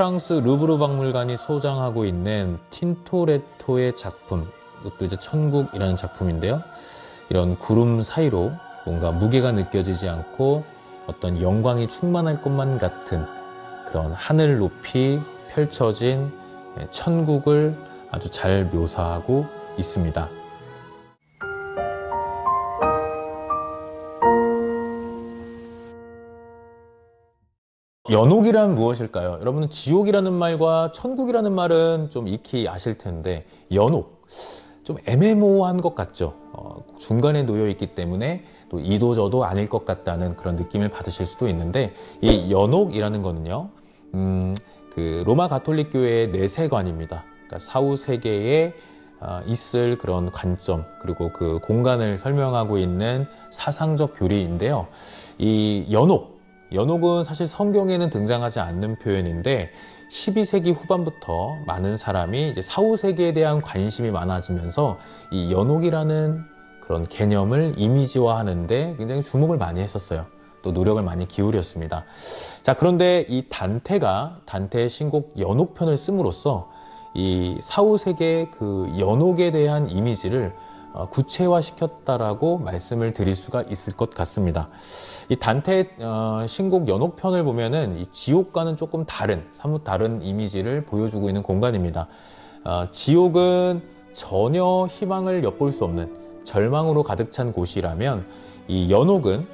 프랑스 루브르 박물관이 소장하고 있는 틴토레토의 작품, 이것도 이제 천국이라는 작품인데요. 이런 구름 사이로 뭔가 무게가 느껴지지 않고 어떤 영광이 충만할 것만 같은 그런 하늘 높이 펼쳐진 천국을 아주 잘 묘사하고 있습니다. 연옥이란 무엇일까요? 여러분은 지옥이라는 말과 천국이라는 말은 좀 익히 아실 텐데 연옥, 좀 애매모호한 것 같죠? 중간에 놓여 있기 때문에 또 이도저도 아닐 것 같다는 그런 느낌을 받으실 수도 있는데, 이 연옥이라는 거는요, 그 로마 가톨릭 교회의 내세관입니다. 그러니까 사후 세계에 있을 그런 관점, 그리고 그 공간을 설명하고 있는 사상적 교리인데요. 이 연옥은 사실 성경에는 등장하지 않는 표현인데 12세기 후반부터 많은 사람이 이제 사후 세계에 대한 관심이 많아지면서 이 연옥이라는 그런 개념을 이미지화하는데 굉장히 주목을 많이 했었어요. 또 노력을 많이 기울였습니다. 자, 그런데 이 단테의 신곡 연옥편을 씀으로써 이 사후 세계의 그 연옥에 대한 이미지를 구체화시켰다라고 말씀을 드릴 수가 있을 것 같습니다. 이 단테의 신곡 연옥편을 보면은 이 지옥과는 조금 사뭇 다른 이미지를 보여주고 있는 공간입니다. 지옥은 전혀 희망을 엿볼 수 없는 절망으로 가득 찬 곳이라면, 이 연옥은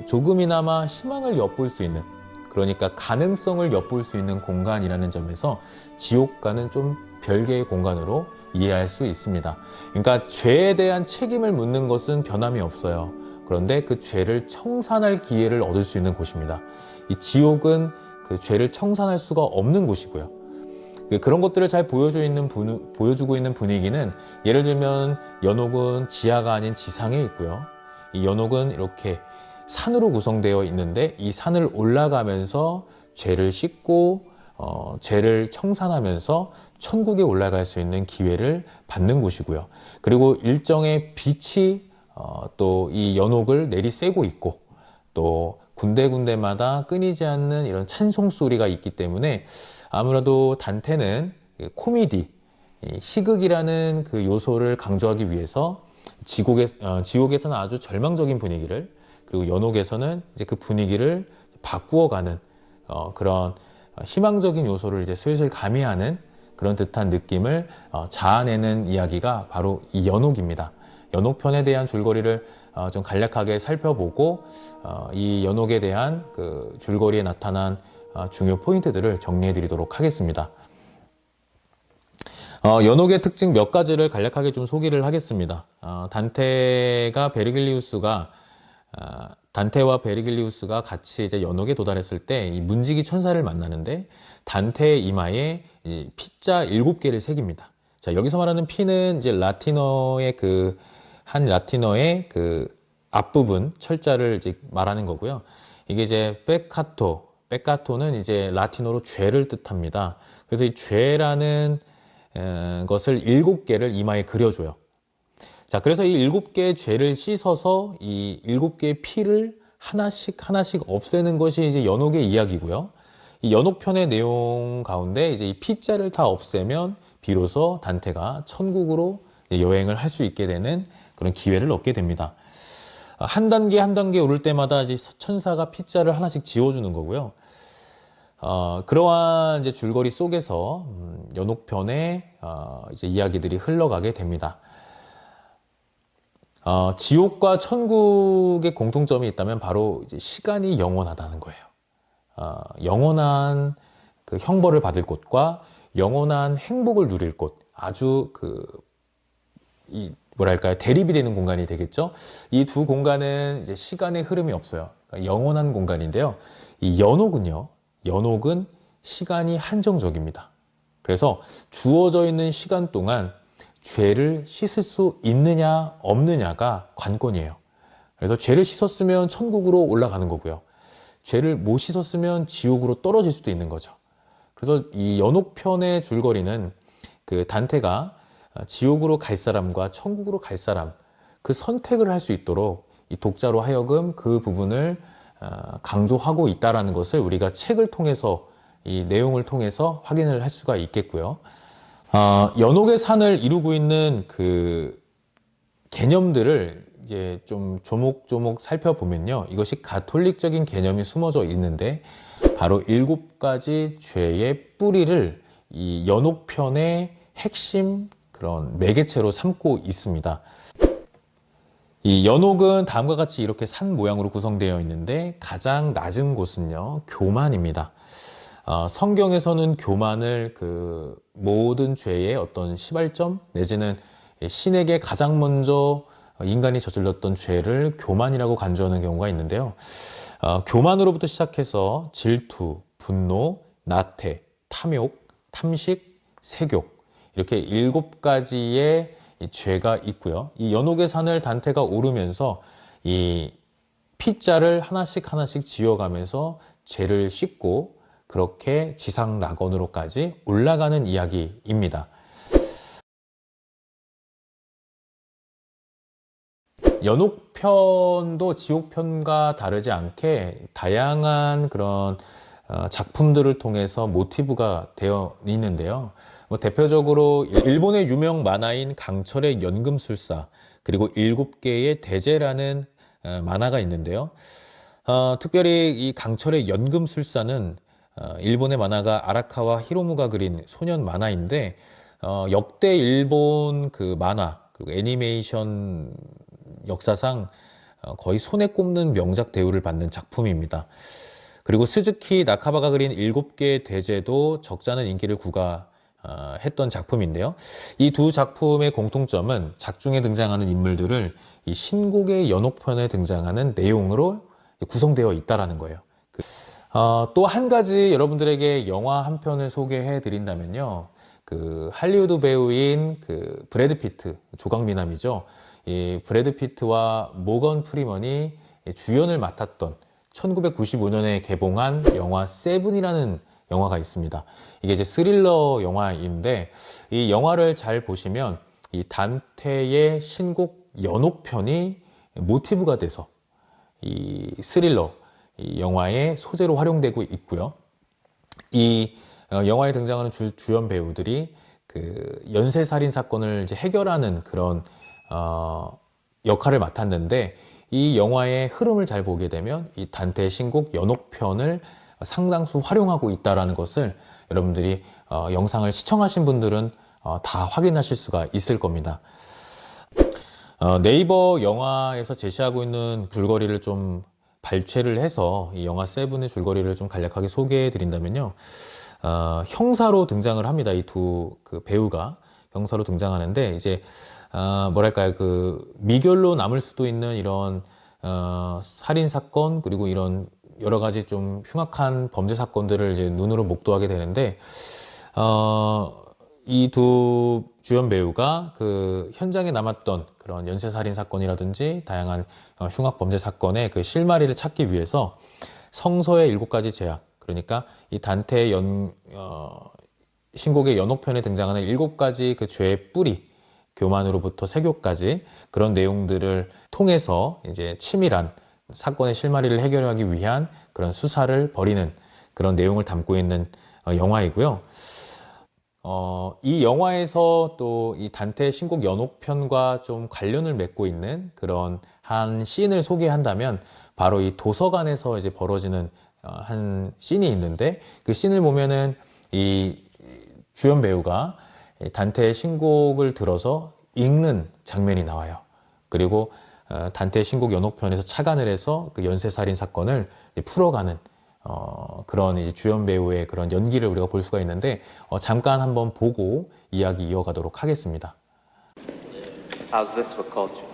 조금이나마 희망을 엿볼 수 있는, 그러니까 가능성을 엿볼 수 있는 공간이라는 점에서 지옥과는 좀 별개의 공간으로 이해할 수 있습니다. 그러니까 죄에 대한 책임을 묻는 것은 변함이 없어요. 그런데 그 죄를 청산할 기회를 얻을 수 있는 곳입니다. 이 지옥은 그 죄를 청산할 수가 없는 곳이고요. 그런 것들을 잘 보여주고 있는 분위기는, 예를 들면 연옥은 지하가 아닌 지상에 있고요. 이 연옥은 이렇게 산으로 구성되어 있는데 이 산을 올라가면서 죄를 씻고 죄를 청산하면서 천국에 올라갈 수 있는 기회를 받는 곳이고요. 그리고 일정의 빛이 또 이 연옥을 내리쐬고 있고, 또 군데군데마다 끊이지 않는 이런 찬송 소리가 있기 때문에 아무래도 단테는 코미디, 희극이라는 그 요소를 강조하기 위해서 지옥에서는 아주 절망적인 분위기를, 그리고 연옥에서는 이제 그 분위기를 바꾸어가는 그런 희망적인 요소를 이제 슬슬 가미하는 그런 듯한 느낌을 자아내는 이야기가 바로 이 연옥입니다. 연옥편에 대한 줄거리를 좀 간략하게 살펴보고 이 연옥에 대한 그 줄거리에 나타난 중요 포인트들을 정리해 드리도록 하겠습니다. 연옥의 특징 몇 가지를 간략하게 좀 소개를 하겠습니다. 단테와 베르길리우스가 같이 이제 연옥에 도달했을 때 이 문지기 천사를 만나는데, 단테의 이마에 이 피자 7개를 새깁니다. 자, 여기서 말하는 피는 이제 한 라틴어의 그 앞부분 철자를 이제 말하는 거고요. 이게 이제 페카토는 이제 라틴어로 죄를 뜻합니다. 그래서 이 죄라는 것을 7개를 이마에 그려줘요. 자, 그래서 이 7개의 죄를 씻어서 이 7개의 피를 하나씩 없애는 것이 이제 연옥의 이야기고요. 이 연옥편의 내용 가운데 이제 이 피자를 다 없애면 비로소 단테가 천국으로 여행을 할 수 있게 되는 그런 기회를 얻게 됩니다. 한 단계 오를 때마다 이제 천사가 피자를 하나씩 지워주는 거고요. 그러한 이제 줄거리 속에서 연옥편의 이제 이야기들이 흘러가게 됩니다. 지옥과 천국의 공통점이 있다면 바로 이제 시간이 영원하다는 거예요. 영원한 그 형벌을 받을 곳과 영원한 행복을 누릴 곳, 아주 대립이 되는 공간이 되겠죠. 이 두 공간은 이제 시간의 흐름이 없어요. 그러니까 영원한 공간인데요. 이 연옥은 시간이 한정적입니다. 그래서 주어져 있는 시간 동안 죄를 씻을 수 있느냐 없느냐가 관건이에요. 그래서 죄를 씻었으면 천국으로 올라가는 거고요. 죄를 못 씻었으면 지옥으로 떨어질 수도 있는 거죠. 그래서 이 연옥편의 줄거리는 그 단테가 지옥으로 갈 사람과 천국으로 갈 사람, 그 선택을 할 수 있도록 이 독자로 하여금 그 부분을 강조하고 있다는 것을 우리가 책을 통해서 이 내용을 통해서 확인을 할 수가 있겠고요. 연옥의 산을 이루고 있는 그 개념들을 이제 좀 조목조목 살펴보면요. 이것이 가톨릭적인 개념이 숨어져 있는데 바로 7가지 죄의 뿌리를 이 연옥편의 핵심 그런 매개체로 삼고 있습니다. 이 연옥은 다음과 같이 이렇게 산 모양으로 구성되어 있는데 가장 낮은 곳은요, 교만입니다. 성경에서는 교만을 그 모든 죄의 어떤 시발점 내지는 신에게 가장 먼저 인간이 저질렀던 죄를 교만이라고 간주하는 경우가 있는데요. 교만으로부터 시작해서 질투, 분노, 나태, 탐욕, 탐식, 세욕 이렇게 7가지의 죄가 있고요. 이 연옥의 산을 단테가 오르면서 이 피자를 하나씩 하나씩 지어가면서 죄를 씻고 그렇게 지상 낙원으로까지 올라가는 이야기입니다. 연옥편도 지옥편과 다르지 않게 다양한 그런 작품들을 통해서 모티브가 되어 있는데요. 대표적으로 일본의 유명 만화인 강철의 연금술사 그리고 7개의 대제라는 만화가 있는데요. 특별히 이 강철의 연금술사는 일본의 만화가 아라카와 히로무가 그린 소년 만화인데 역대 일본 그 만화 그리고 애니메이션 역사상 거의 손에 꼽는 명작 대우를 받는 작품입니다. 그리고 스즈키 나카바가 그린 7개의 대제도 적잖은 인기를 구가했던 작품인데요. 이 두 작품의 공통점은 작중에 등장하는 인물들을 이 신곡의 연옥편에 등장하는 내용으로 구성되어 있다는 거예요. 또 한 가지 여러분들에게 영화 한 편을 소개해 드린다면요. 그 할리우드 배우인 그 브래드 피트, 조각미남이죠. 이 브래드 피트와 모건 프리먼이 주연을 맡았던 1995년에 개봉한 영화 세븐이라는 영화가 있습니다. 이게 이제 스릴러 영화인데 이 영화를 잘 보시면 이 단테의 신곡 연옥편이 모티브가 돼서 이 스릴러 이 영화의 소재로 활용되고 있고요. 이 영화에 등장하는 주연 배우들이 그 연쇄살인 사건을 이제 해결하는 그런 역할을 맡았는데 이 영화의 흐름을 잘 보게 되면 이 단테의 신곡 연옥편을 상당수 활용하고 있다는 것을 여러분들이 영상을 시청하신 분들은 다 확인하실 수가 있을 겁니다. 네이버 영화에서 제시하고 있는 줄거리를 좀 발췌를 해서 이 영화 세븐의 줄거리를 좀 간략하게 소개해 드린다면요. 형사로 등장을 합니다. 이 두 그 배우가 형사로 등장하는데 이제 뭐랄까요, 그 미결로 남을 수도 있는 이런 살인 사건 그리고 이런 여러 가지 좀 흉악한 범죄 사건들을 이제 눈으로 목도하게 되는데 이 두 주연 배우가 그 현장에 남았던 그런 연쇄살인 사건이라든지 다양한 흉악 범죄 사건의 그 실마리를 찾기 위해서 성서의 7가지 죄악, 그러니까 이 단테의 신곡의 연옥편에 등장하는 7가지 그 죄의 뿌리, 교만으로부터 세교까지 그런 내용들을 통해서 이제 치밀한 사건의 실마리를 해결하기 위한 그런 수사를 벌이는 그런 내용을 담고 있는 영화이고요. 이 영화에서 또 이 단테의 신곡 연옥편과 좀 관련을 맺고 있는 그런 한 씬을 소개한다면 바로 이 도서관에서 이제 벌어지는 한 씬이 있는데 그 씬을 보면은 이 주연 배우가 단테의 신곡을 들어서 읽는 장면이 나와요. 그리고 단테의 신곡 연옥편에서 착안을 해서 그 연쇄살인 사건을 풀어가는 그런 이제 주연 배우의 그런 연기를 우리가 볼 수가 있는데 잠깐 한번 보고 이야기 이어가도록 하겠습니다. How's this for culture?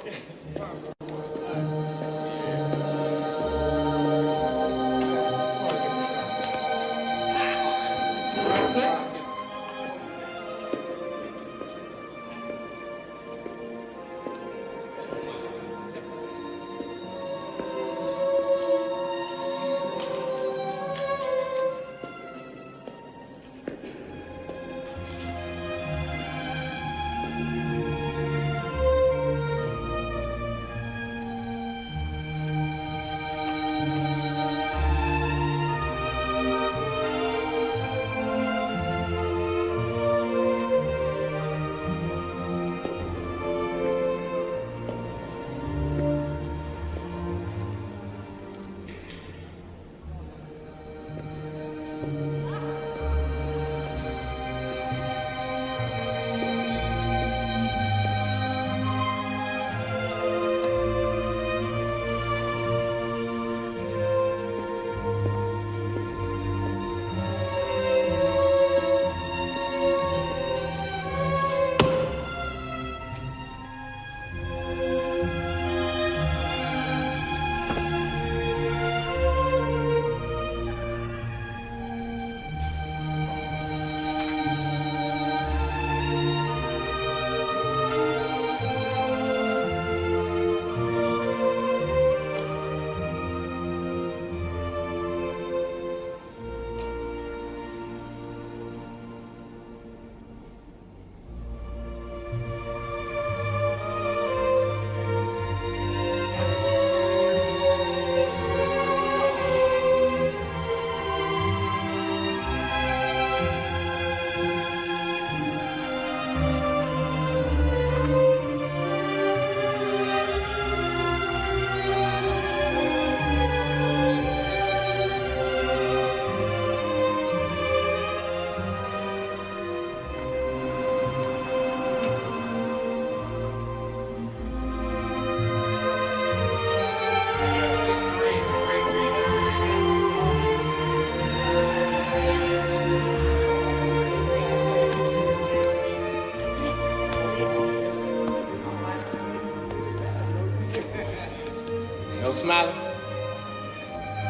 Smiley,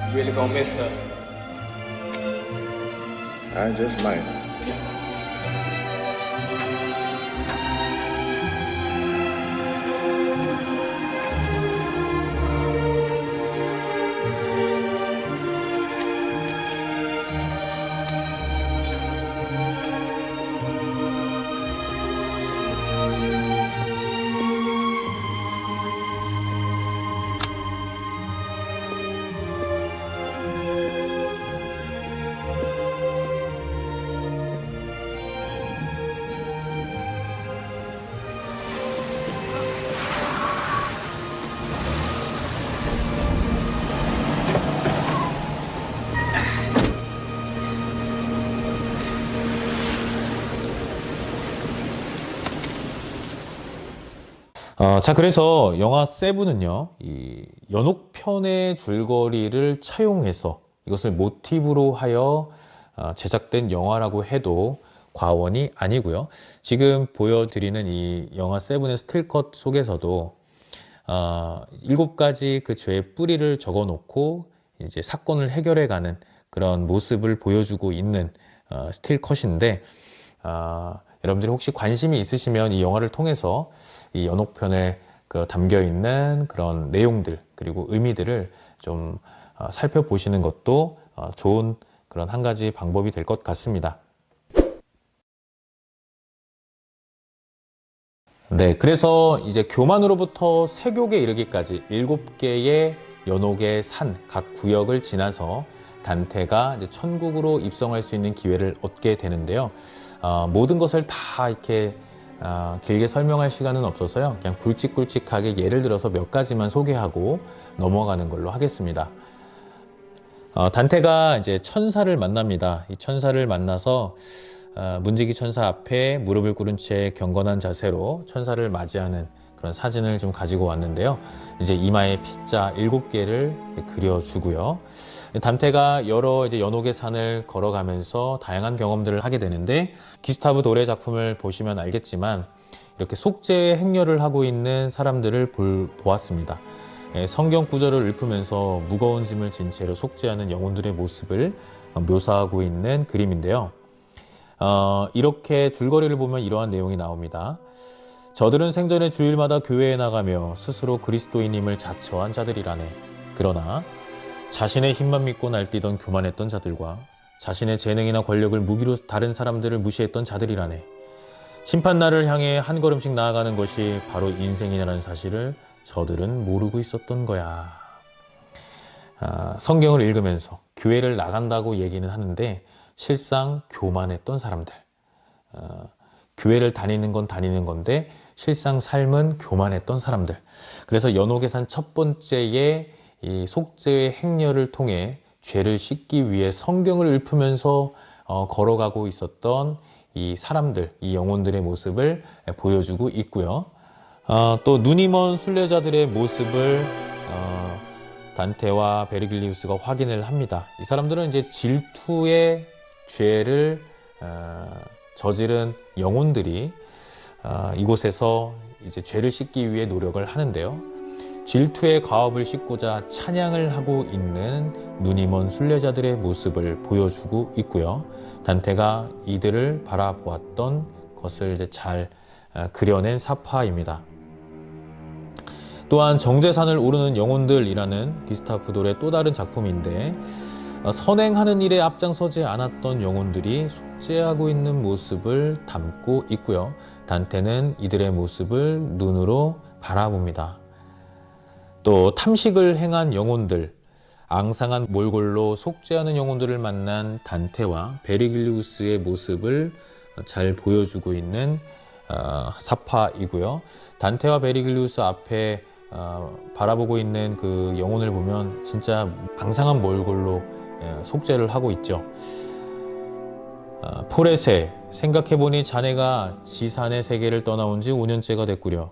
you really gonna miss us. I just might. 자, 그래서 영화 세븐은요, 이 연옥편의 줄거리를 차용해서 이것을 모티브로 하여 제작된 영화라고 해도 과언이 아니고요. 지금 보여드리는 이 영화 세븐의 스틸컷 속에서도 7가지 그 죄의 뿌리를 적어 놓고 이제 사건을 해결해가는 그런 모습을 보여주고 있는 스틸컷인데, 여러분들이 혹시 관심이 있으시면 이 영화를 통해서 이 연옥편에 담겨 있는 그런 내용들 그리고 의미들을 좀 살펴보시는 것도 좋은 그런 한 가지 방법이 될 것 같습니다. 네, 그래서 이제 교만으로부터 세교에 이르기까지 7개의 연옥의 산, 각 구역을 지나서 단테가 이제 천국으로 입성할 수 있는 기회를 얻게 되는데요. 모든 것을 다 이렇게 길게 설명할 시간은 없어서요. 그냥 굵직굵직하게 예를 들어서 몇 가지만 소개하고 넘어가는 걸로 하겠습니다. 단테가 이제 천사를 만납니다. 이 천사를 만나서 문지기 천사 앞에 무릎을 꿇은 채 경건한 자세로 천사를 맞이하는 그런 사진을 좀 가지고 왔는데요. 이제 이마에 피자 7개를 그려주고요. 단테가 여러 이제 연옥의 산을 걸어가면서 다양한 경험들을 하게 되는데, 기스타브 도레 작품을 보시면 알겠지만 이렇게 속죄의 행렬을 하고 있는 사람들을 보았습니다. 성경 구절을 읊으면서 무거운 짐을 진 채로 속죄하는 영혼들의 모습을 묘사하고 있는 그림인데요. 이렇게 줄거리를 보면 이러한 내용이 나옵니다. 저들은 생전에 주일마다 교회에 나가며 스스로 그리스도인임을 자처한 자들이라네. 그러나 자신의 힘만 믿고 날뛰던 교만했던 자들과 자신의 재능이나 권력을 무기로 다른 사람들을 무시했던 자들이라네. 심판날을 향해 한 걸음씩 나아가는 것이 바로 인생이라는 사실을 저들은 모르고 있었던 거야. 성경을 읽으면서 교회를 나간다고 얘기는 하는데 실상 교만했던 사람들, 교회를 다니는 건 다니는 건데 실상 삶은 교만했던 사람들. 그래서 연옥의 산 첫 번째의 이 속죄의 행렬을 통해 죄를 씻기 위해 성경을 읊으면서 걸어가고 있었던 이 사람들, 이 영혼들의 모습을 보여주고 있고요. 또 눈이 먼 순례자들의 모습을 단테와 베르길리우스가 확인을 합니다. 이 사람들은 이제 질투의 죄를 저지른 영혼들이 이곳에서 이제 죄를 씻기 위해 노력을 하는데요. 질투의 과업을 씻고자 찬양을 하고 있는 눈이 먼 순례자들의 모습을 보여주고 있고요. 단테가 이들을 바라보았던 것을 이제 잘 그려낸 사파입니다. 또한 정제산을 오르는 영혼들이라는 기스타프 돌의 또 다른 작품인데, 선행하는 일에 앞장서지 않았던 영혼들이 속죄하고 있는 모습을 담고 있고요. 단테는 이들의 모습을 눈으로 바라봅니다. 또 탐식을 행한 영혼들, 앙상한 몰골로 속죄하는 영혼들을 만난 단테와 베르길리우스의 모습을 잘 보여주고 있는 사파이고요. 단테와 베르길리우스 앞에 바라보고 있는 그 영혼을 보면 진짜 앙상한 몰골로 속죄를 하고 있죠. 포레세, 생각해보니 자네가 지산의 세계를 떠나온 지 5년째가 됐구려.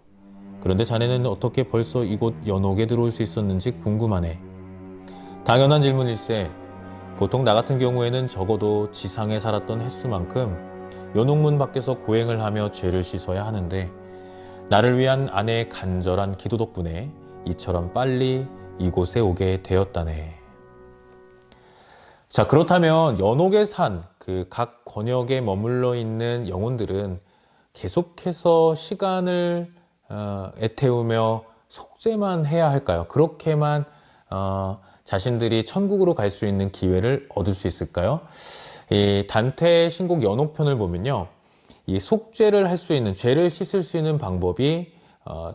그런데 자네는 어떻게 벌써 이곳 연옥에 들어올 수 있었는지 궁금하네. 당연한 질문일세. 보통 나 같은 경우에는 적어도 지상에 살았던 횟수만큼 연옥문 밖에서 고행을 하며 죄를 씻어야 하는데, 나를 위한 아내의 간절한 기도 덕분에 이처럼 빨리 이곳에 오게 되었다네. 자, 그렇다면 연옥의 산, 그 각 권역에 머물러 있는 영혼들은 계속해서 시간을 애태우며 속죄만 해야 할까요? 그렇게만 자신들이 천국으로 갈 수 있는 기회를 얻을 수 있을까요? 이 단테의 신곡 연옥편을 보면요, 이 속죄를 할 수 있는, 죄를 씻을 수 있는 방법이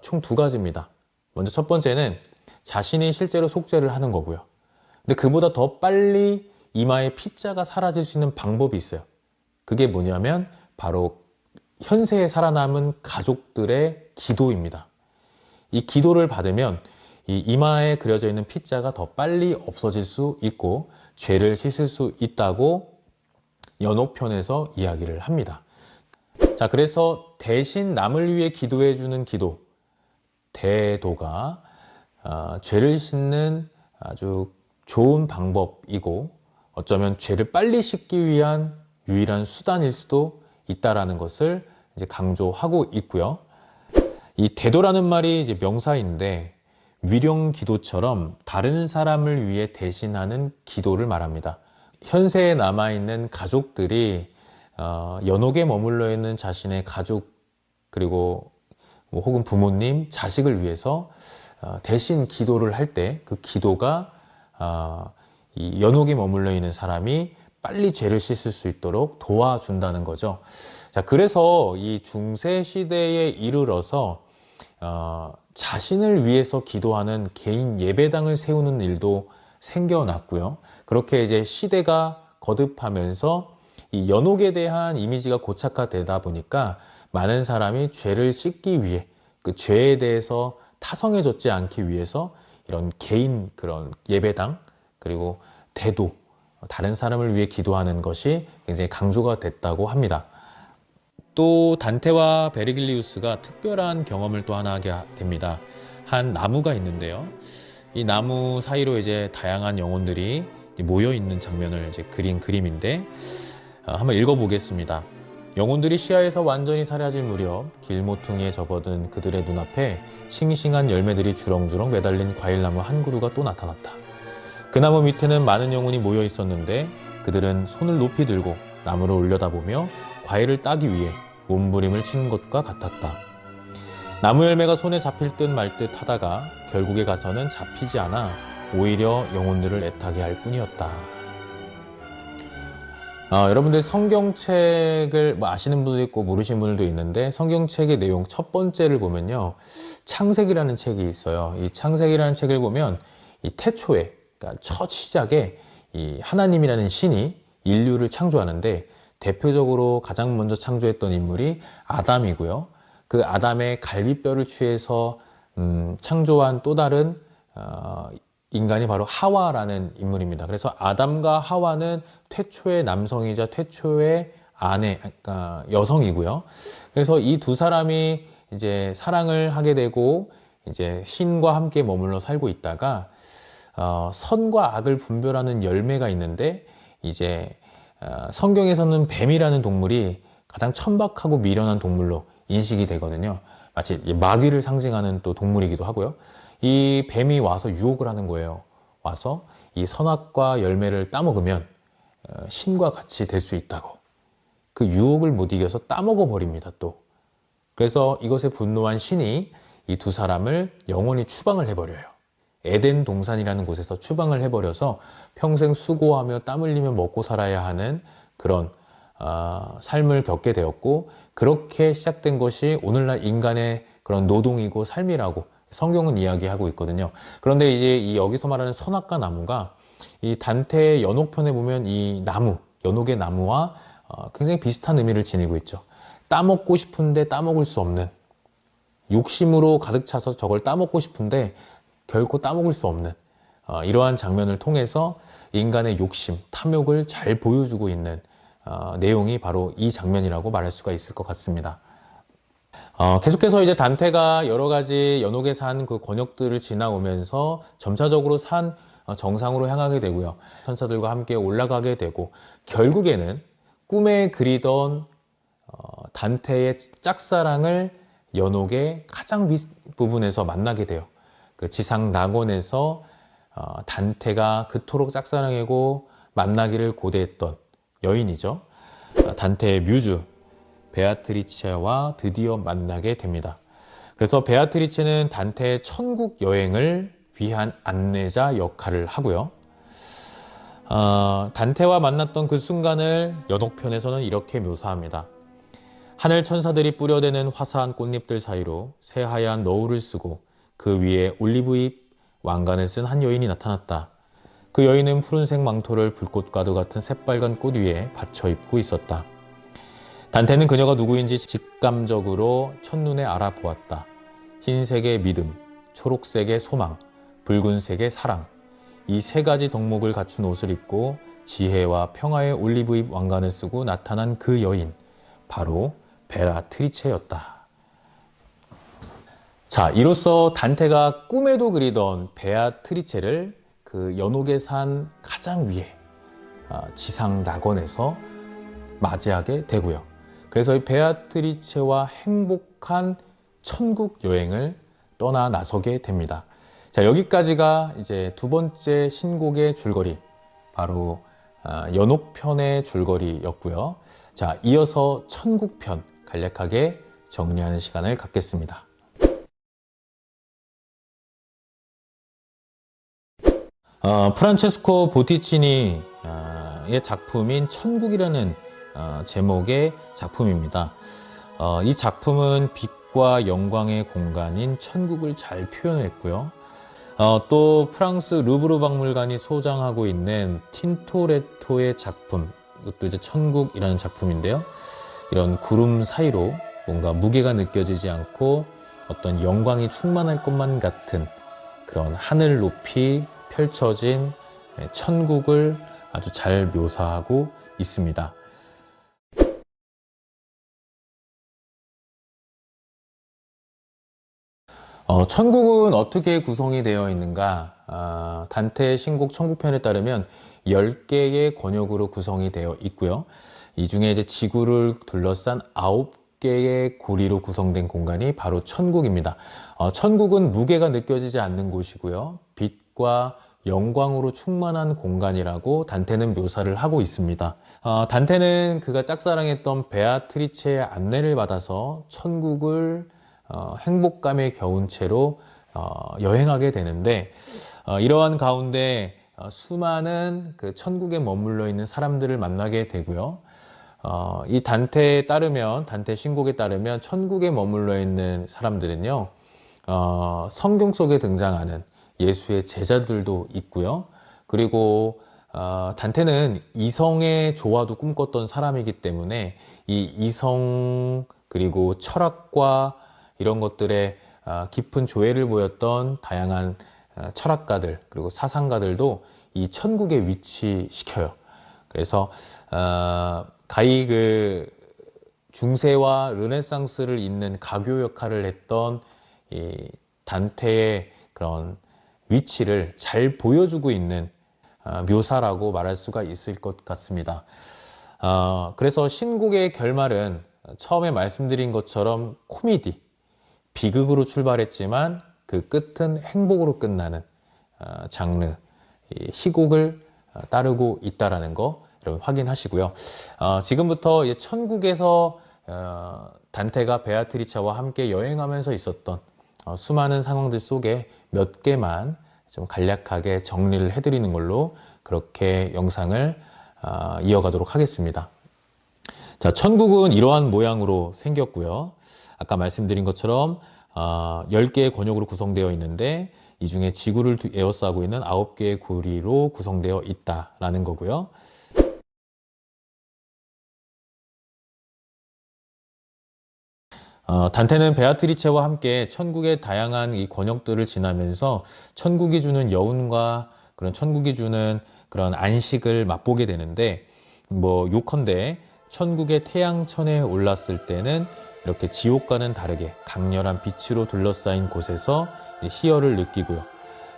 총 두 가지입니다. 먼저 첫 번째는 자신이 실제로 속죄를 하는 거고요. 근데 그보다 더 빨리 이마에 피자가 사라질 수 있는 방법이 있어요. 그게 뭐냐면 바로 현세에 살아남은 가족들의 기도입니다. 이 기도를 받으면 이 이마에 그려져 있는 피자가 더 빨리 없어질 수 있고 죄를 씻을 수 있다고 연옥편에서 이야기를 합니다. 자, 그래서 대신 남을 위해 기도해 주는 기도, 대도가 죄를 씻는 아주 좋은 방법이고 어쩌면 죄를 빨리 씻기 위한 유일한 수단일 수도 있다라는 것을 이제 강조하고 있고요. 이 대도라는 말이 이제 명사인데 위령 기도처럼 다른 사람을 위해 대신하는 기도를 말합니다. 현세에 남아있는 가족들이 연옥에 머물러 있는 자신의 가족 그리고 뭐 혹은 부모님, 자식을 위해서 대신 기도를 할 때 그 기도가 이 연옥에 머물러 있는 사람이 빨리 죄를 씻을 수 있도록 도와준다는 거죠. 자, 그래서 이 중세 시대에 이르러서 자신을 위해서 기도하는 개인 예배당을 세우는 일도 생겨났고요. 그렇게 이제 시대가 거듭하면서 이 연옥에 대한 이미지가 고착화되다 보니까 많은 사람이 죄를 씻기 위해 그 죄에 대해서 타성해졌지 않기 위해서 이런 개인 그런 예배당 그리고 대도 다른 사람을 위해 기도하는 것이 굉장히 강조가 됐다고 합니다. 또 단테와 베르길리우스가 특별한 경험을 또 하나 하게 됩니다. 한 나무가 있는데요. 이 나무 사이로 이제 다양한 영혼들이 모여 있는 장면을 이제 그린 그림인데 한번 읽어보겠습니다. 영혼들이 시야에서 완전히 사라질 무렵 길모퉁이에 접어든 그들의 눈앞에 싱싱한 열매들이 주렁주렁 매달린 과일나무 한 그루가 또 나타났다. 그 나무 밑에는 많은 영혼이 모여 있었는데 그들은 손을 높이 들고 나무를 올려다보며 과일을 따기 위해 몸부림을 치는 것과 같았다. 나무 열매가 손에 잡힐 듯 말 듯 하다가 결국에 가서는 잡히지 않아 오히려 영혼들을 애타게 할 뿐이었다. 여러분들 성경책을 뭐 아시는 분도 있고 모르시는 분들도 있는데 성경책의 내용 첫 번째를 보면요. 창세기라는 책이 있어요. 이 창세기라는 책을 보면 이 태초에 그러니까 첫 시작에 이 하나님이라는 신이 인류를 창조하는데 대표적으로 가장 먼저 창조했던 인물이 아담이고요. 그 아담의 갈비뼈를 취해서 창조한 또 다른 인간이 바로 하와라는 인물입니다. 그래서 아담과 하와는 태초의 남성이자 태초의 아내, 그러니까 여성이고요. 그래서 이 두 사람이 이제 사랑을 하게 되고 이제 신과 함께 머물러 살고 있다가 선과 악을 분별하는 열매가 있는데 이제 성경에서는 뱀이라는 동물이 가장 천박하고 미련한 동물로 인식이 되거든요. 마치 마귀를 상징하는 또 동물이기도 하고요. 이 뱀이 와서 유혹을 하는 거예요. 와서 이 선악과 열매를 따먹으면 신과 같이 될 수 있다고. 그 유혹을 못 이겨서 따먹어 버립니다, 또. 그래서 이것에 분노한 신이 이 두 사람을 영원히 추방을 해버려요. 에덴 동산이라는 곳에서 추방을 해버려서 평생 수고하며 땀 흘리며 먹고 살아야 하는 그런 삶을 겪게 되었고 그렇게 시작된 것이 오늘날 인간의 그런 노동이고 삶이라고 성경은 이야기하고 있거든요. 그런데 이제 여기서 말하는 선악과 나무가 이 단테의 연옥편에 보면 이 나무, 연옥의 나무와 굉장히 비슷한 의미를 지니고 있죠. 따먹고 싶은데 따먹을 수 없는 욕심으로 가득 차서 저걸 따먹고 싶은데 결코 따먹을 수 없는 이러한 장면을 통해서 인간의 욕심, 탐욕을 잘 보여주고 있는 내용이 바로 이 장면이라고 말할 수가 있을 것 같습니다. 계속해서 이제 단테가 여러 가지 연옥에 산 그 권역들을 지나오면서 점차적으로 산 정상으로 향하게 되고요. 천사들과 함께 올라가게 되고 결국에는 꿈에 그리던 단테의 짝사랑을 연옥의 가장 윗부분에서 만나게 돼요. 그 지상 낙원에서 단테가 그토록 짝사랑하고 만나기를 고대했던 여인이죠. 단테의 뮤즈 베아트리체와 드디어 만나게 됩니다. 그래서 베아트리체는 단테의 천국 여행을 위한 안내자 역할을 하고요. 단테와 만났던 그 순간을 연옥편에서는 이렇게 묘사합니다. 하늘 천사들이 뿌려대는 화사한 꽃잎들 사이로 새하얀 너울을 쓰고 그 위에 올리브잎 왕관을 쓴 한 여인이 나타났다. 그 여인은 푸른색 망토를 불꽃과도 같은 새빨간 꽃 위에 받쳐 입고 있었다. 단테는 그녀가 누구인지 직감적으로 첫눈에 알아보았다. 흰색의 믿음, 초록색의 소망, 붉은색의 사랑. 이 세 가지 덕목을 갖춘 옷을 입고 지혜와 평화의 올리브잎 왕관을 쓰고 나타난 그 여인, 바로 베아트리체였다. 자, 이로써 단테가 꿈에도 그리던 베아트리체를 그 연옥에 산 가장 위에 지상 낙원에서 맞이하게 되고요. 그래서 이 베아트리체와 행복한 천국 여행을 떠나 나서게 됩니다. 자, 여기까지가 이제 두 번째 신곡의 줄거리, 바로 연옥편의 줄거리였고요. 자, 이어서 천국편 간략하게 정리하는 시간을 갖겠습니다. 프란체스코 보티치니의 작품인 천국이라는 제목의 작품입니다. 이 작품은 빛과 영광의 공간인 천국을 잘 표현했고요. 또 프랑스 루브르 박물관이 소장하고 있는 틴토레토의 작품, 이것도 이제 천국이라는 작품인데요. 이런 구름 사이로 뭔가 무게가 느껴지지 않고 어떤 영광이 충만할 것만 같은 그런 하늘 높이 펼쳐진 천국을 아주 잘 묘사하고 있습니다. 천국은 어떻게 구성이 되어 있는가? 단테의 신곡 천국편에 따르면 10개의 권역으로 구성이 되어 있고요. 이 중에 이제 지구를 둘러싼 9개의 고리로 구성된 공간이 바로 천국입니다. 천국은 무게가 느껴지지 않는 곳이고요. 빛과 영광으로 충만한 공간이라고 단테는 묘사를 하고 있습니다. 단테는 그가 짝사랑했던 베아트리체의 안내를 받아서 천국을 행복감에 겨운 채로 여행하게 되는데, 이러한 가운데 수많은 그 천국에 머물러 있는 사람들을 만나게 되고요. 이 단테에 따르면, 단테 신곡에 따르면 천국에 머물러 있는 사람들은요, 성경 속에 등장하는 예수의 제자들도 있고요. 그리고 단테는 이성의 조화도 꿈꿨던 사람이기 때문에 이 이성 그리고 철학과 이런 것들에 깊은 조예를 보였던 다양한 철학가들 그리고 사상가들도 이 천국에 위치시켜요. 그래서 가히 그 중세와 르네상스를 잇는 가교 역할을 했던 이 단테의 그런 위치를 잘 보여주고 있는 묘사라고 말할 수가 있을 것 같습니다. 그래서 신곡의 결말은 처음에 말씀드린 것처럼 코미디, 비극으로 출발했지만 그 끝은 행복으로 끝나는 장르, 희곡을 따르고 있다는 거 여러분 확인하시고요. 지금부터 이제 천국에서 단테가 베아트리체와 함께 여행하면서 있었던 수많은 상황들 속에 몇 개만 좀 간략하게 정리를 해드리는 걸로 그렇게 영상을 이어가도록 하겠습니다. 자, 천국은 이러한 모양으로 생겼고요. 아까 말씀드린 것처럼 10개의 권역으로 구성되어 있는데 이 중에 지구를 에워싸고 있는 9개의 고리로 구성되어 있다라는 거고요. 단테는 베아트리체와 함께 천국의 다양한 이 권역들을 지나면서 천국이 주는 여운과 그런 천국이 주는 그런 안식을 맛보게 되는데, 뭐 요컨대 천국의 태양천에 올랐을 때는 이렇게 지옥과는 다르게 강렬한 빛으로 둘러싸인 곳에서 희열을 느끼고요.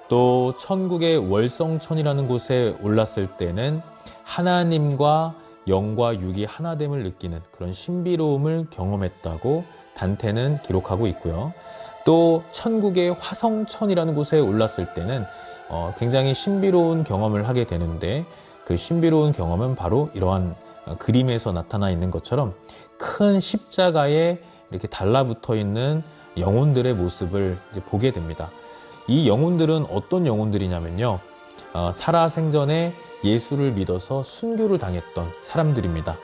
또 천국의 월성천이라는 곳에 올랐을 때는 하나님과 영과 육이 하나됨을 느끼는 그런 신비로움을 경험했다고 단테는 기록하고 있고요. 또 천국의 화성천이라는 곳에 올랐을 때는 굉장히 신비로운 경험을 하게 되는데 그 신비로운 경험은 바로 이러한 그림에서 나타나 있는 것처럼 큰 십자가에 이렇게 달라붙어 있는 영혼들의 모습을 이제 보게 됩니다. 이 영혼들은 어떤 영혼들이냐면요. 살아생전에 예수를 믿어서 순교를 당했던 사람들입니다.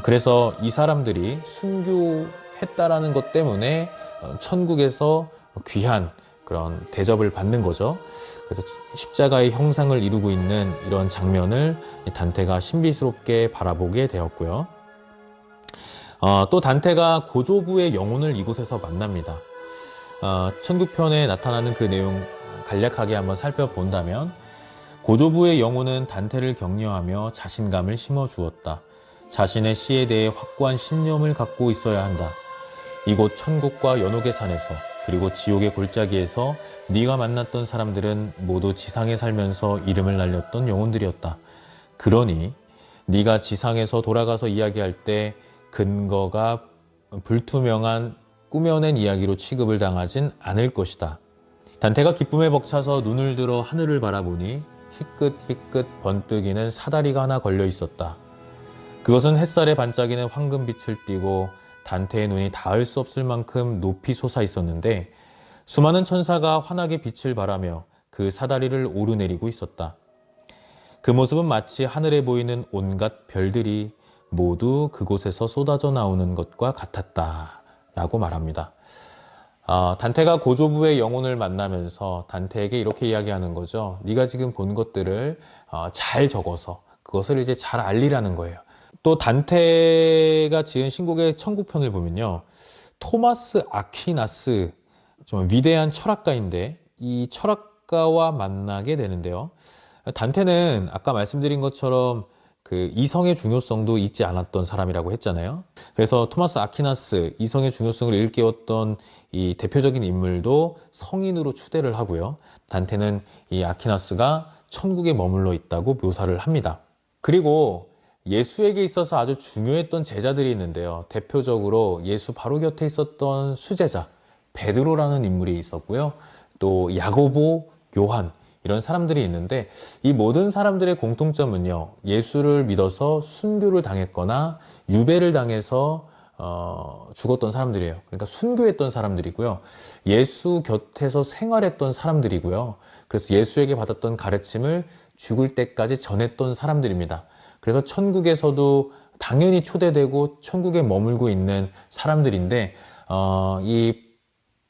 그래서 이 사람들이 순교했다라는 것 때문에 천국에서 귀한 그런 대접을 받는 거죠. 그래서 십자가의 형상을 이루고 있는 이런 장면을 단테가 신비스럽게 바라보게 되었고요. 또 단테가 고조부의 영혼을 이곳에서 만납니다. 천국편에 나타나는 그 내용 간략하게 한번 살펴본다면 고조부의 영혼은 단테를 격려하며 자신감을 심어주었다. 자신의 시에 대해 확고한 신념을 갖고 있어야 한다. 이곳 천국과 연옥의 산에서 그리고 지옥의 골짜기에서 네가 만났던 사람들은 모두 지상에 살면서 이름을 날렸던 영혼들이었다. 그러니 네가 지상에서 돌아가서 이야기할 때 근거가 불투명한 꾸며낸 이야기로 취급을 당하진 않을 것이다. 단테가 기쁨에 벅차서 눈을 들어 하늘을 바라보니 희끗희끗 번뜩이는 사다리가 하나 걸려 있었다. 그것은 햇살에 반짝이는 황금빛을 띠고 단테의 눈이 닿을 수 없을 만큼 높이 솟아 있었는데 수많은 천사가 환하게 빛을 발하며 그 사다리를 오르내리고 있었다. 그 모습은 마치 하늘에 보이는 온갖 별들이 모두 그곳에서 쏟아져 나오는 것과 같았다 라고 말합니다. 단테가 고조부의 영혼을 만나면서 단테에게 이렇게 이야기하는 거죠. 네가 지금 본 것들을 잘 적어서 그것을 이제 잘 알리라는 거예요. 또 단테가 지은 신곡의 천국편을 보면요. 토마스 아퀴나스, 좀 위대한 철학가인데 이 철학가와 만나게 되는데요. 단테는 아까 말씀드린 것처럼 그 이성의 중요성도 잊지 않았던 사람이라고 했잖아요. 그래서 토마스 아퀴나스, 이성의 중요성을 일깨웠던 이 대표적인 인물도 성인으로 추대를 하고요. 단테는 이 아퀴나스가 천국에 머물러 있다고 묘사를 합니다. 그리고 예수에게 있어서 아주 중요했던 제자들이 있는데요. 대표적으로 예수 바로 곁에 있었던 수제자 베드로라는 인물이 있었고요. 또 야고보, 요한 이런 사람들이 있는데 이 모든 사람들의 공통점은요. 예수를 믿어서 순교를 당했거나 유배를 당해서 죽었던 사람들이에요. 그러니까 순교했던 사람들이고요. 예수 곁에서 생활했던 사람들이고요. 그래서 예수에게 받았던 가르침을 죽을 때까지 전했던 사람들입니다. 그래서 천국에서도 당연히 초대되고 천국에 머물고 있는 사람들인데 이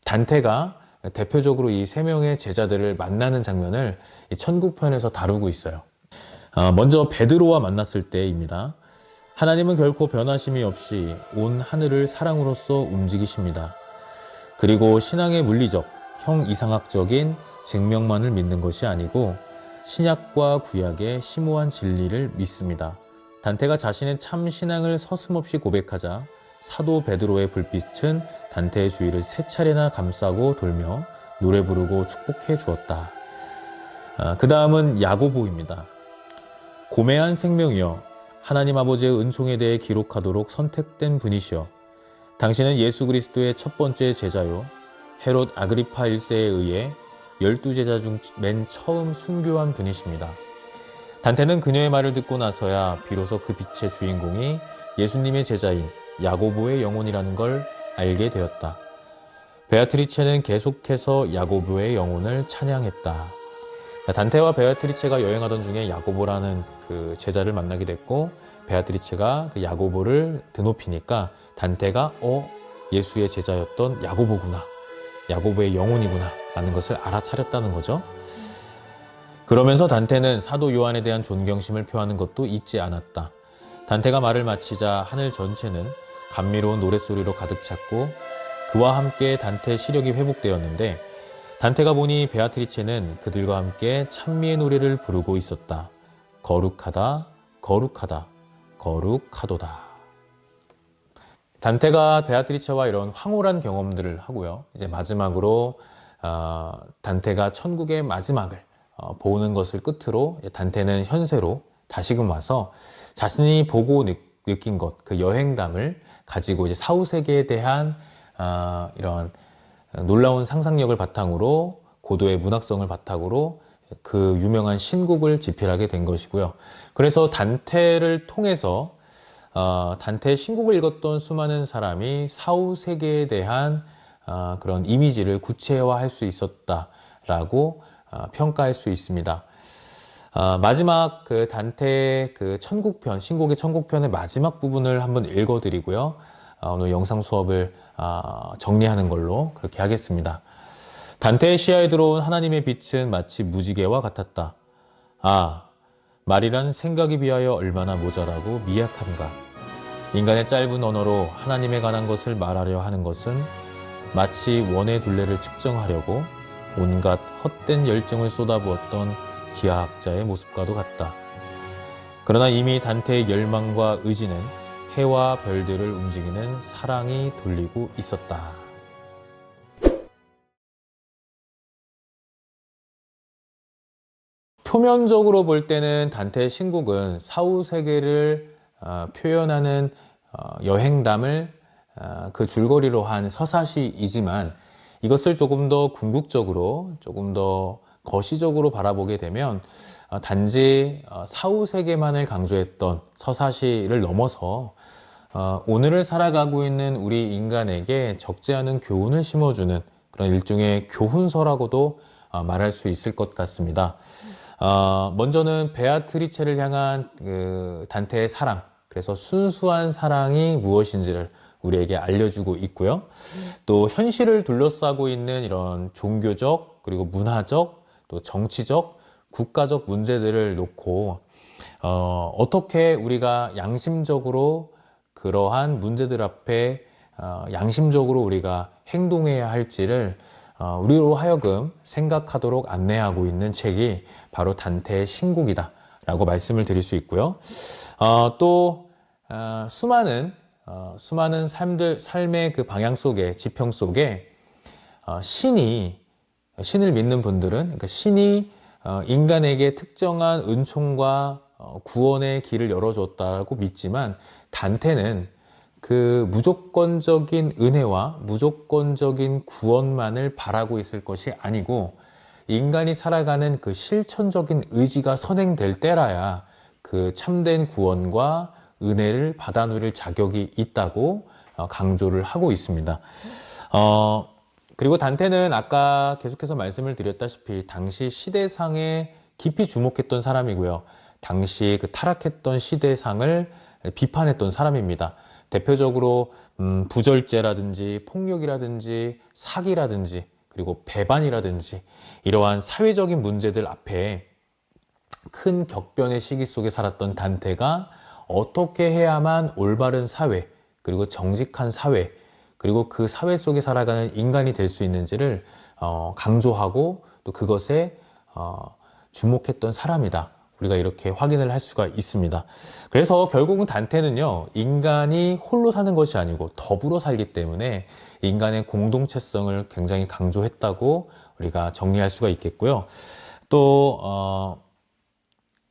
단테가 대표적으로 이 세 명의 제자들을 만나는 장면을 이 천국편에서 다루고 있어요. 먼저 베드로와 만났을 때입니다. 하나님은 결코 변하심이 없이 온 하늘을 사랑으로서 움직이십니다. 그리고 신앙의 물리적, 형이상학적인 증명만을 믿는 것이 아니고 신약과 구약의 심오한 진리를 믿습니다. 단테가 자신의 참 신앙을 서슴없이 고백하자 사도 베드로의 불빛은 단테의 주위를 세 차례나 감싸고 돌며 노래 부르고 축복해 주었다. 그 다음은 야고보입니다. 고매한 생명이여 하나님 아버지의 은총에 대해 기록하도록 선택된 분이시여 당신은 예수 그리스도의 첫 번째 제자요 헤롯 아그리파 1세에 의해 12제자 중 맨 처음 순교한 분이십니다. 단테는 그녀의 말을 듣고 나서야 비로소 그 빛의 주인공이 예수님의 제자인 야고보의 영혼이라는 걸 알게 되었다. 베아트리체는 계속해서 야고보의 영혼을 찬양했다. 단테와 베아트리체가 여행하던 중에 야고보라는 그 제자를 만나게 됐고 베아트리체가 그 야고보를 드높이니까 단테가 예수의 제자였던 야고보구나. 야고보의 영혼이구나 라는 것을 알아차렸다는 거죠. 그러면서 단테는 사도 요한에 대한 존경심을 표하는 것도 잊지 않았다. 단테가 말을 마치자 하늘 전체는 감미로운 노랫소리로 가득 찼고 그와 함께 단테의 시력이 회복되었는데 단테가 보니 베아트리체는 그들과 함께 찬미의 노래를 부르고 있었다. 거룩하다, 거룩하다, 거룩하도다. 단테가 베아트리체와 이런 황홀한 경험들을 하고요. 이제 마지막으로 단테가 천국의 마지막을 보는 것을 끝으로 단테는 현세로 다시금 와서 자신이 보고 느낀 것, 그 여행담을 가지고 이제 사후세계에 대한 이런 놀라운 상상력을 바탕으로 고도의 문학성을 바탕으로 그 유명한 신곡을 집필하게 된 것이고요. 그래서 단테를 통해서 단테의 신곡을 읽었던 수많은 사람이 사후 세계에 대한 그런 이미지를 구체화할 수 있었다라고 평가할 수 있습니다. 마지막 그 단테의 그 천국편, 신곡의 천국편의 마지막 부분을 한번 읽어드리고요. 오늘 영상 수업을 정리하는 걸로 그렇게 하겠습니다. 단테의 시야에 들어온 하나님의 빛은 마치 무지개와 같았다. 말이란 생각에 비하여 얼마나 모자라고 미약한가. 인간의 짧은 언어로 하나님에 관한 것을 말하려 하는 것은 마치 원의 둘레를 측정하려고 온갖 헛된 열정을 쏟아부었던 기하학자의 모습과도 같다. 그러나 이미 단테의 열망과 의지는 해와 별들을 움직이는 사랑이 돌리고 있었다. 표면적으로 볼 때는 단테의 신곡은 사후 세계를 표현하는 여행담을 그 줄거리로 한 서사시이지만 이것을 조금 더 궁극적으로, 조금 더 거시적으로 바라보게 되면 단지 사후 세계만을 강조했던 서사시를 넘어서 오늘을 살아가고 있는 우리 인간에게 적지 않은 교훈을 심어주는 그런 일종의 교훈서라고도 말할 수 있을 것 같습니다. 먼저는 베아트리체를 향한 그 단테의 사랑, 그래서 순수한 사랑이 무엇인지를 우리에게 알려주고 있고요. 또 현실을 둘러싸고 있는 이런 종교적, 그리고 문화적, 또 정치적, 국가적 문제들을 놓고 어떻게 우리가 양심적으로 그러한 문제들 앞에 양심적으로 우리가 행동해야 할지를 우리로 하여금 생각하도록 안내하고 있는 책이 바로 단테의 신곡이다 라고 말씀을 드릴 수 있고요. 또 수많은 삶의 그 방향 속에, 지평 속에 신을 믿는 분들은, 그러니까 신이 인간에게 특정한 은총과 구원의 길을 열어줬다고 믿지만 단테는 그 무조건적인 은혜와 무조건적인 구원만을 바라고 있을 것이 아니고 인간이 살아가는 그 실천적인 의지가 선행될 때라야 그 참된 구원과 은혜를 받아 누릴 자격이 있다고 강조를 하고 있습니다. 그리고 단테는 아까 계속해서 말씀을 드렸다시피 당시 시대상에 깊이 주목했던 사람이고요. 당시 그 타락했던 시대상을 비판했던 사람입니다. 대표적으로 부절제라든지 폭력이라든지 사기라든지 그리고 배반이라든지 이러한 사회적인 문제들 앞에 큰 격변의 시기 속에 살았던 단테가 어떻게 해야만 올바른 사회, 그리고 정직한 사회, 그리고 그 사회 속에 살아가는 인간이 될 수 있는지를 강조하고 또 그것에 주목했던 사람이다. 우리가 이렇게 확인을 할 수가 있습니다. 그래서 결국은 단테는요, 인간이 홀로 사는 것이 아니고 더불어 살기 때문에 인간의 공동체성을 굉장히 강조했다고 우리가 정리할 수가 있겠고요. 또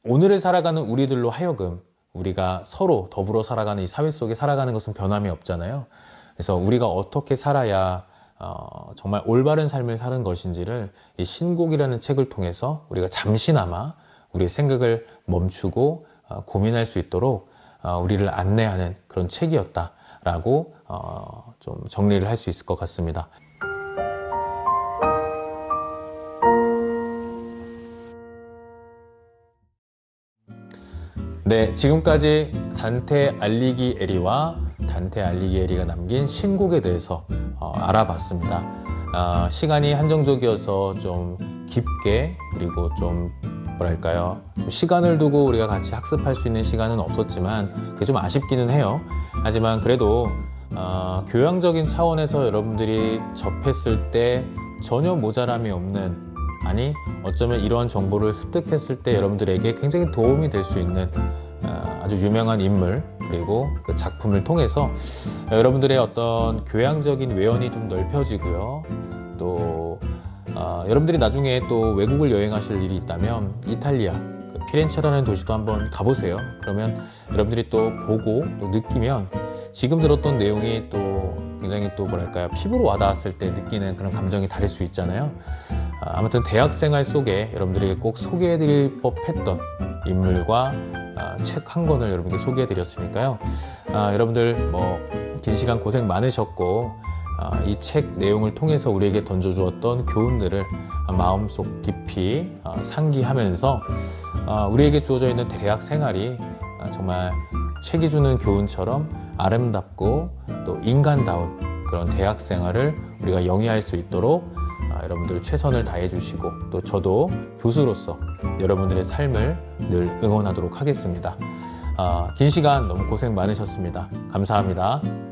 오늘을 살아가는 우리들로 하여금 우리가 서로 더불어 살아가는 이 사회 속에 살아가는 것은 변함이 없잖아요. 그래서 우리가 어떻게 살아야 정말 올바른 삶을 사는 것인지를 이 신곡이라는 책을 통해서 우리가 잠시나마 우리의 생각을 멈추고 고민할 수 있도록 우리를 안내하는 그런 책이었다라고 좀 정리를 할 수 있을 것 같습니다. 네, 지금까지 단테 알리기에리와 단테 알리기에리가 남긴 신곡에 대해서 알아봤습니다. 시간이 한정적이어서 좀 깊게, 그리고 좀 뭐랄까요, 시간을 두고 우리가 같이 학습할 수 있는 시간은 없었지만 그게 좀 아쉽기는 해요. 하지만 그래도 교양적인 차원에서 여러분들이 접했을 때 전혀 모자람이 없는, 아니 어쩌면 이러한 정보를 습득했을 때 여러분들에게 굉장히 도움이 될 수 있는 아주 유명한 인물, 그리고 그 작품을 통해서 여러분들의 어떤 교양적인 외연이 좀 넓혀지고요. 또 여러분들이 나중에 또 외국을 여행하실 일이 있다면 이탈리아 그 피렌체라는 도시도 한번 가보세요. 그러면 여러분들이 또 보고 또 느끼면 지금 들었던 내용이 또 굉장히 또 뭐랄까요, 피부로 와닿았을 때 느끼는 그런 감정이 다를 수 있잖아요. 아무튼 대학 생활 속에 여러분들에게 꼭 소개해드릴 법했던 인물과 책 한 권을 여러분께 소개해드렸으니까요. 여러분들 긴 시간 고생 많으셨고 이 책 내용을 통해서 우리에게 던져주었던 교훈들을 마음속 깊이 상기하면서 우리에게 주어져 있는 대학 생활이 정말 책이 주는 교훈처럼 아름답고 또 인간다운 그런 대학 생활을 우리가 영위할 수 있도록 여러분들 최선을 다해 주시고 또 저도 교수로서 여러분들의 삶을 늘 응원하도록 하겠습니다. 긴 시간 너무 고생 많으셨습니다. 감사합니다.